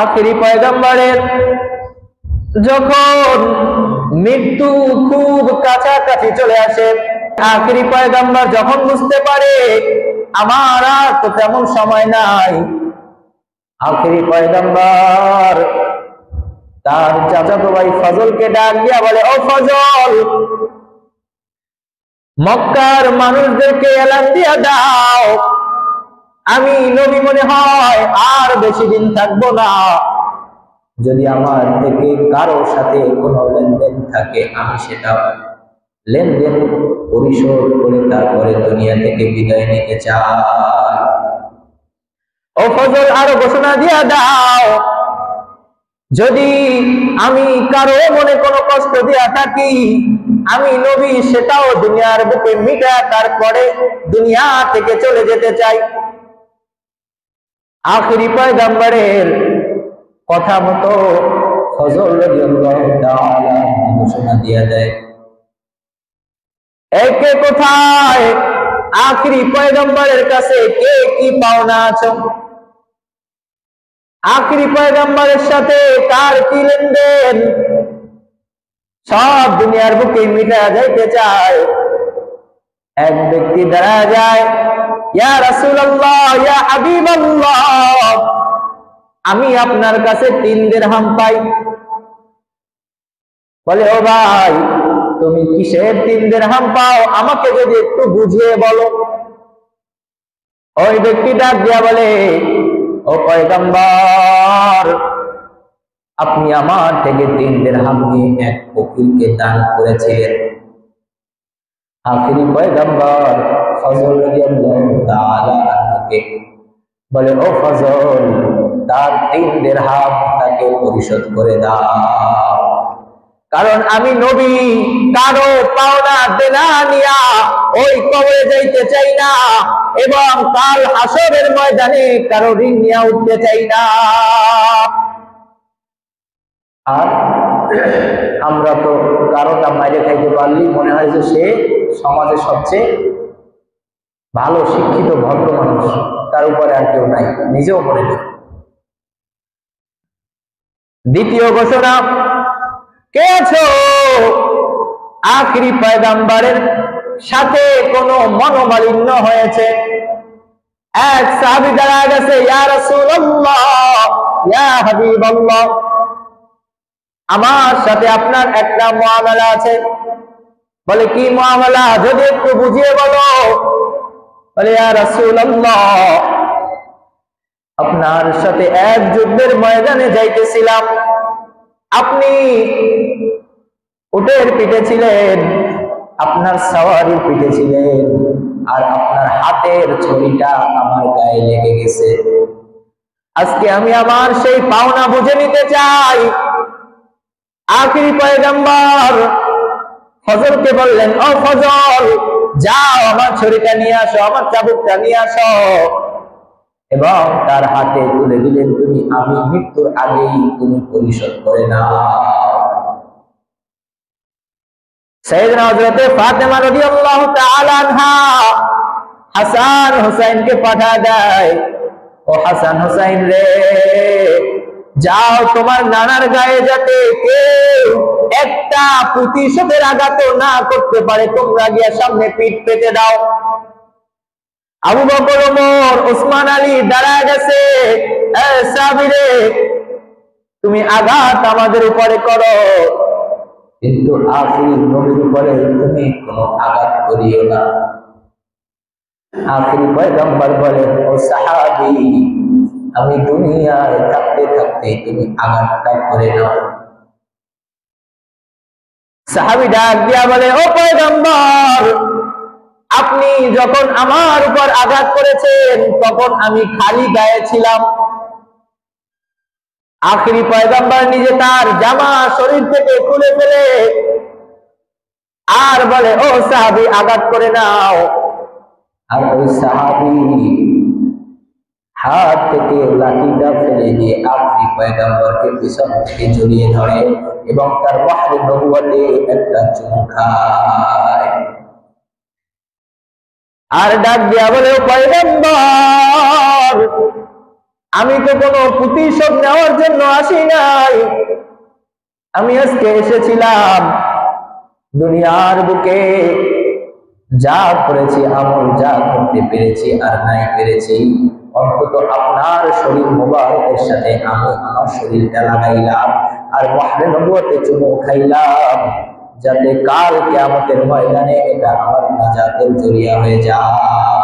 আখেরি পয়গম্বরের যখন মৃত্যু খুব কাছাকাছি চলে আসে, আখেরি পয়গম্বর যখন বুঝতে পারে আমার আর তো তেমন সময় নাই, আখেরি পয়গম্বর তার চাচাতো ভাই ফজলকে ডাক দিয়া বলে, ও ফজল, মক্কার মানুষদেরকে এলান দিয়া দাও, আমি নবী মনে হয় আর বেশি দিন থাকবো না। যদি আমার থেকে কারো সাথে কোনো লেনদেন থাকে, আমি সেটা লেনদেন পরিশোধ করে তারপরে দুনিয়া থেকে বিদায় নিতে চাই। ও ফজল, আরো ঘোষণা দিয়া দাও, যদি আমি কারো মনে কোনো কষ্ট দিয়া থাকি, আমি নবী সেটাও দুনিয়ার বুকে মিটা তারপরে দুনিয়া থেকে চলে যেতে চাই। আখেরি পয়গম্বরের কথা মতো ফজল রাদিয়াল্লাহু তাআলা ঘোষণা দিয়া দেয়। একে কোথায় আখেরি পয়গম্বরের কাছে কে কি পাওনা আছো, আখেরি পয়গম্বরের সাথে কার কি লেনদেন, সব দুনিয়ার বুকে মিটা যাইতে চায়। এক ব্যক্তি দাঁড়া যায়, ইয়া রাসূলুল্লাহ, ইয়া হাবিবাল্লাহ, আমি আপনার কাছে 3 দিরহাম পাই। বলে, ও ভাই, তুমি কিসের 3 দিরহাম পাও, আমাকে যদি একটু বুঝিয়ে বলো। ওই ব্যক্তি ডাক দিয়া বলে, ও পয়গম্বর, আপনি আমার থেকে 3 দিরহাম নিয়ে এক ফকিরকে দান করেছিলেন। আখেরি পয়গম্বর ফজল রাদিয়াল্লাহু তাআলা আনহুকে বলে, ও ফজল, তার 3 দিরহাম তাকে পরিশোধ করে দাও, কারণ আমি নবী কারো পাওনা দেনা নিয়া ওই কবরে যাইতে চাই না, এবং কাল হাসরের ময়দানে কারো ঋণ নিয়া উঠতে চাই না। আর আমরা তো কারোটা মাইরে খাইতে পারলি মনে হয় যে সে সমাজের সবচেয়ে ভালো শিক্ষিত ভদ্র মানুষ, তার উপরে আর কেউ নাই, নিজেও মনে করি। দ্বিতীয় ঘোষণা, কে আছো আখেরি পয়গম্বরের সাথে কোনো মনোমালিন্য হয়েছে? এক সাহাবী দাঁড়ায় গেছে, ইয়া রাসূলুল্লাহ, ইয়া হাবিবাল্লাহ, আমার সাথে আপনার একটা মুআমালা আছে। বলে, কি মুআমালা, যদি একটু বুঝিয়ে বলো। বলে, ইয়া রাসূলুল্লাহ, আপনার সাথে এক যুদ্ধের ময়দানে যাইতেছিলাম, আপনি উটের পিঠে ছিলেন, আপনার সওয়ারির পিঠে ছিলেন, আর আপনার হাতের ছড়িটা আমার গায়ে লেগে গেছে। আজকে আমি আমার সেই পাওনা বুঝে নিতে চাই। আখেরি পয়গম্বর ফজলকে বললেন, ও ফজল, যাও আমার ছড়িটা নিয়ে আসো, আমার চাবুকটা নিয়ে আসো, এবং তার হাতে তুলে দিলেন, তুমি আমি মৃত্যুর আগেই তুমি পরিশোধ করে নাও। সাইয়েদনা হযরত ফাতেমা রাদিয়াল্লাহু তাআলা আনহা হাসান হুসাইনকে পাঠা দেয়, ও হাসান হুসাইন রে, যাও তোমার নানার গায়ে যাতে কেউ একটা প্রতিশোধের আঘাত না করতে পারে, তোমরা গিয়া সামনে পিঠ পেতে দাও। আবু বকর, ওমর, ওসমান আলী দাঁড়ায় গেছে, সাহাবীরে, তুমি আঘাত আমাদের উপরে করো, কিন্তু আখেরি নবীর উপরে তুমি কোনো আঘাত করিও না। আখেরি পয়গম্বর বলেন, ও সাহাবী, আমি দুনিয়ায় থাকতে থাকতে তুমি আঘাতটা করে নাও। সাহাবী ডাক দিয়া বলে, ও পয়গম্বর, আপনি যখন আমার উপর আঘাত করেছেন তখন আমি খালি গায়ে ছিলাম। আখেরি পয়গম্বর নিজে তার জামা শরীর থেকে খুলে ফেলে আর বলে, ও সাহাবী, আঘাত করে নাও। আর ওই সাহাবী হাত থেকে লাঠিটা ফেলে দিয়ে আখেরি পয়গম্বরকে পিছন থেকে জড়িয়ে ধরে এবং তার মাহরে নবুয়তে একটা চুমু খায়। আর ডাক দিয়া বলে, ও পয়গম্বর, আমি তো কোনো প্রতিশোধ নেওয়ার জন্য আসি নাই, আমি আজকে এসেছিলাম দুনিয়ার বুকে যা করেছি, আমল যা করতে পেরেছি আর নাই পেরেছি, অন্তত আপনার শরীর মোবারকের সাথে আমি আমার শরীরটা লাগাইলাম আর মাহরে নবুয়তে চুমু খাইলাম, যাতে কাল কিয়ামতের ময়দানে এটা আমার নাজাতের জরিয়া হয়ে যায়।